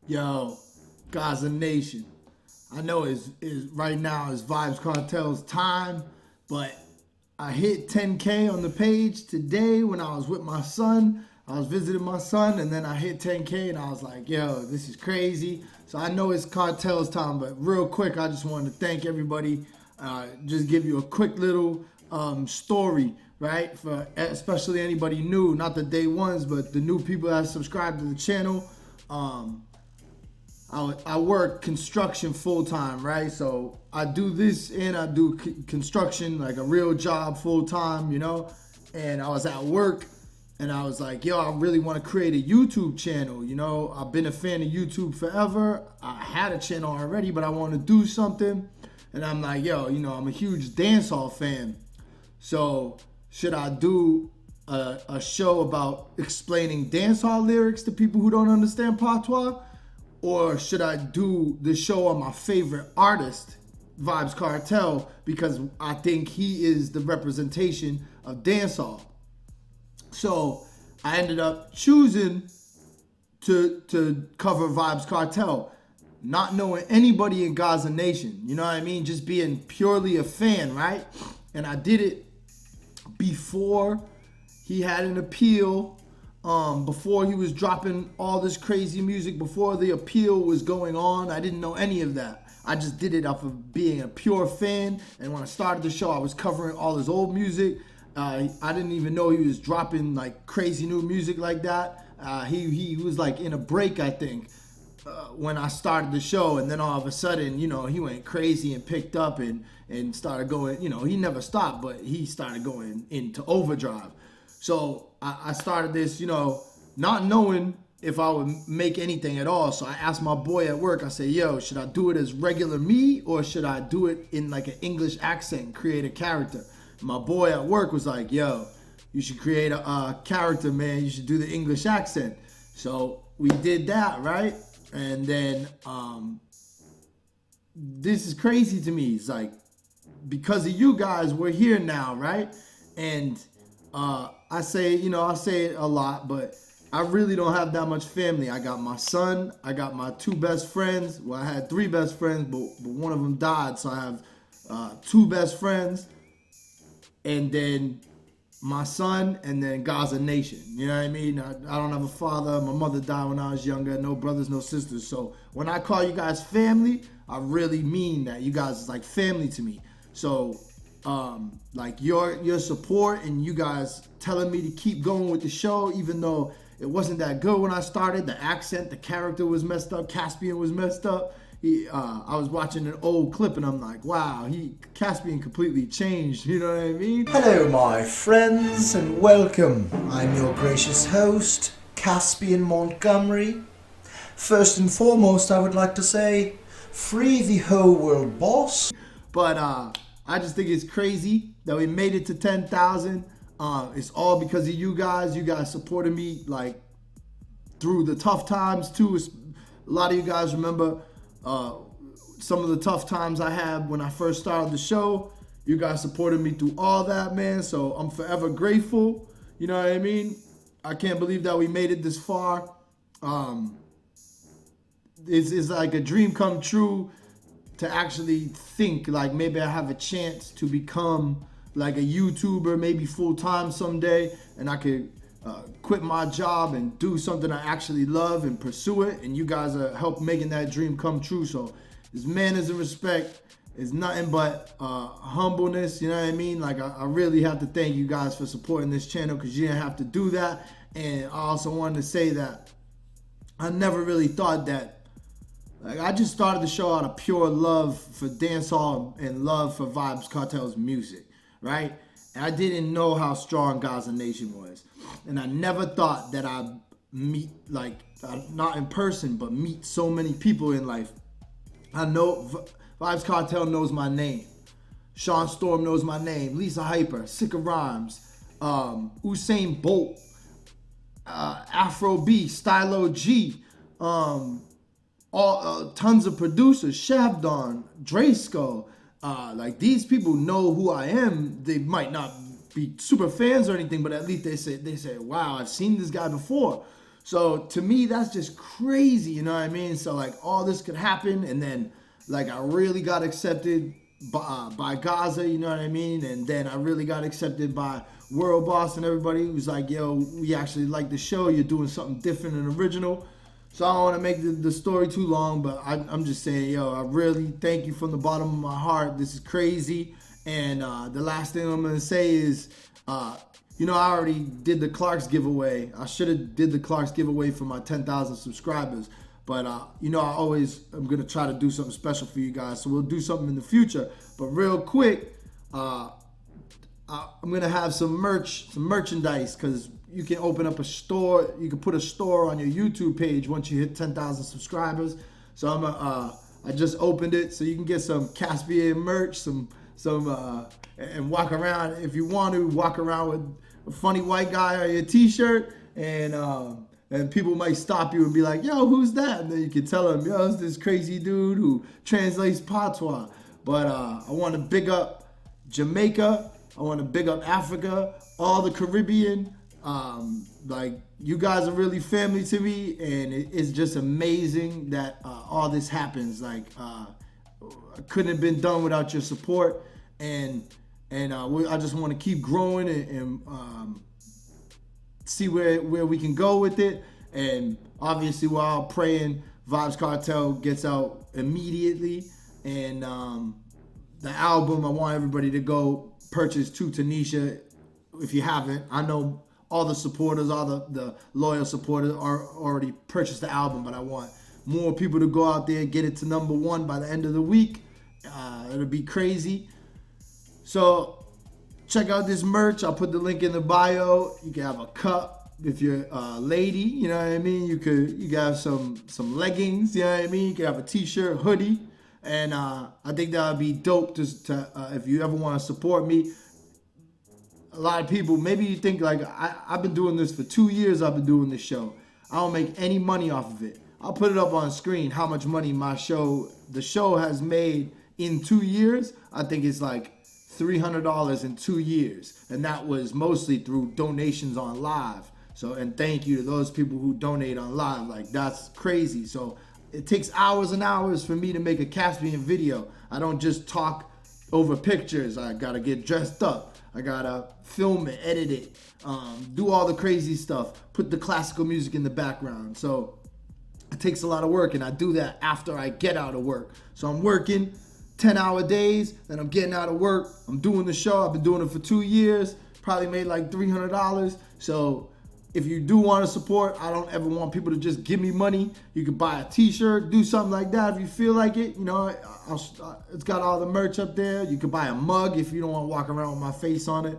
Yo, Gaza Nation. I know is right now is Vibes Cartel's time, but I hit 10K on the page today when I was with my son. I was visiting my son, and then I hit 10K, and I was like, yo, this is crazy. So I know it's Cartel's time, but real quick, I just wanted to thank everybody. Just give you a quick little story, right? For especially anybody new, not the day ones, but the new people that subscribe to the channel. I work construction full time, right? So I do this and I do construction, like a real job full time, And I was at work and I was like, yo, I really want to create a YouTube channel, I've been a fan of YouTube forever. I had a channel already, but I want to do something. And I'm like, yo, I'm a huge dancehall fan. So should I do a show about explaining dancehall lyrics to people who don't understand patois? Or should I do the show on my favorite artist, Vibes Cartel, because I think he is the representation of dancehall? So I ended up choosing to cover Vibes Cartel, not knowing anybody in Gaza Nation. You know what I mean? Just being purely a fan, right? And I did it before he had an appeal. Before he was dropping all this crazy music, before the appeal was going on. I didn't know any of that. I just did it off of being a pure fan. And when I started the show, I was covering all his old music. I didn't even know he was dropping like crazy new music like that. He was like in a break, I think, when I started the show. And then all of a sudden, he went crazy and picked up and started going, he never stopped, but he started going into overdrive. So I started this, not knowing if I would make anything at all. So I asked my boy at work, I said, yo, should I do it as regular me or should I do it in like an English accent and create a character? And my boy at work was like, yo, you should create a character, man. You should do the English accent. So we did that, right? And then this is crazy to me. It's like, because of you guys, we're here now, right? And I say it a lot, but I really don't have that much family. I got my son, I got my two best friends. Well, I had three best friends, but one of them died, so I have two best friends, and then my son, and then Gaza Nation. You know what I mean? I don't have a father. My mother died when I was younger. No brothers, no sisters. So when I call you guys family, I really mean that. You guys is like family to me. So like your support and you guys telling me to keep going with the show, even though it wasn't that good when I started. The accent, the character was messed up. Caspian was messed up. I was watching an old clip and I'm like, wow, Caspian completely changed. You know what I mean? Hello, my friends, and welcome. I'm your gracious host, Caspian Montgomery. First and foremost, I would like to say, free the whole world, boss. But I just think it's crazy that we made it to 10,000. It's all because of you guys. You guys supported me like through the tough times too. A lot of you guys remember some of the tough times I had when I first started the show. You guys supported me through all that, man. So I'm forever grateful. You know what I mean? I can't believe that we made it this far. It's like a dream come true to actually think like maybe I have a chance to become like a YouTuber, maybe full time someday, and I could quit my job and do something I actually love and pursue it. And you guys are help making that dream come true. So this manners and respect is nothing but humbleness. You know what I mean? Like I really have to thank you guys for supporting this channel because you didn't have to do that. And I also wanted to say that I never really thought that. Like I just started the show out of pure love for dancehall and love for Vibes Cartel's music, right? And I didn't know how strong Gaza Nation was. And I never thought that I'd meet, like, not in person, but meet so many people in life. I know Vibes Cartel knows my name. Sean Storm knows my name. Lisa Hyper, Sick of Rhymes, Usain Bolt, Afro B, Stylo G, tons of producers, Shabdon, Drayskull. Like these people know who I am. They might not be super fans or anything, but at least they say, wow, I've seen this guy before. So to me, that's just crazy, you know what I mean? So like all this could happen, and then like I really got accepted by Gaza, you know what I mean? And then I really got accepted by World Boss and everybody who was like, yo, we actually like the show. You're doing something different and original. So I don't want to make the story too long, but I'm just saying, yo, I really thank you from the bottom of my heart. This is crazy. And the last thing I'm going to say is, you know, I already did the Clark's giveaway. I should have did the Clark's giveaway for my 10,000 subscribers. But, you know, I'm going to try to do something special for you guys. So we'll do something in the future. But real quick, I'm going to have some merchandise, because you can open up a store. You can put a store on your YouTube page once you hit 10,000 subscribers. So I just opened it, so you can get some Caspian merch, and walk around. If you want to walk around with a funny white guy on your t-shirt, and people might stop you and be like, yo, who's that? And then you can tell them, yo, it's this crazy dude who translates patois. But I want to big up Jamaica. I want to big up Africa, all the Caribbean. Like, you guys are really family to me, and it's just amazing that all this happens. Like, couldn't have been done without your support, and I just want to keep growing and see where we can go with it. And obviously, we're all praying Vibes Cartel gets out immediately, and the album, I want everybody to go purchase To Tanisha if you haven't. I know all the supporters, all the loyal supporters are already purchased the album, but I want more people to go out there, get it to #1 by the end of the week. It'll be crazy. So check out this merch. I'll put the link in the bio. You can have a cup if you're a lady, you know what I mean? You can have some leggings, you know what I mean? You can have a t-shirt, hoodie. And I think that would be dope just to if you ever want to support me. A lot of people, maybe you think like, I've been doing this for 2 years. I've been doing this show. I don't make any money off of it. I'll put it up on screen how much money the show has made in 2 years. I think it's like $300 in 2 years. And that was mostly through donations on live. So, and thank you to those people who donate on live. Like, that's crazy. So it takes hours and hours for me to make a Caspian video. I don't just talk over pictures. I gotta get dressed up. I gotta film it, edit it, do all the crazy stuff, put the classical music in the background. So it takes a lot of work, and I do that after I get out of work. So I'm working 10-hour days, then I'm getting out of work. I'm doing the show. I've been doing it for 2 years, probably made like $300. So if you do want to support, I don't ever want people to just give me money. You can buy a t-shirt, do something like that if you feel like it. You know, it's got all the merch up there. You can buy a mug if you don't want to walk around with my face on it.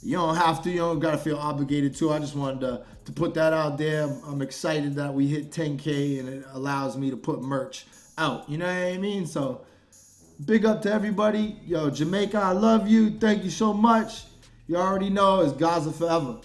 You don't have to. You don't got to feel obligated to. I just wanted to put that out there. I'm excited that we hit 10K, and it allows me to put merch out. You know what I mean? So big up to everybody. Yo, Jamaica, I love you. Thank you so much. You already know it's Gaza forever.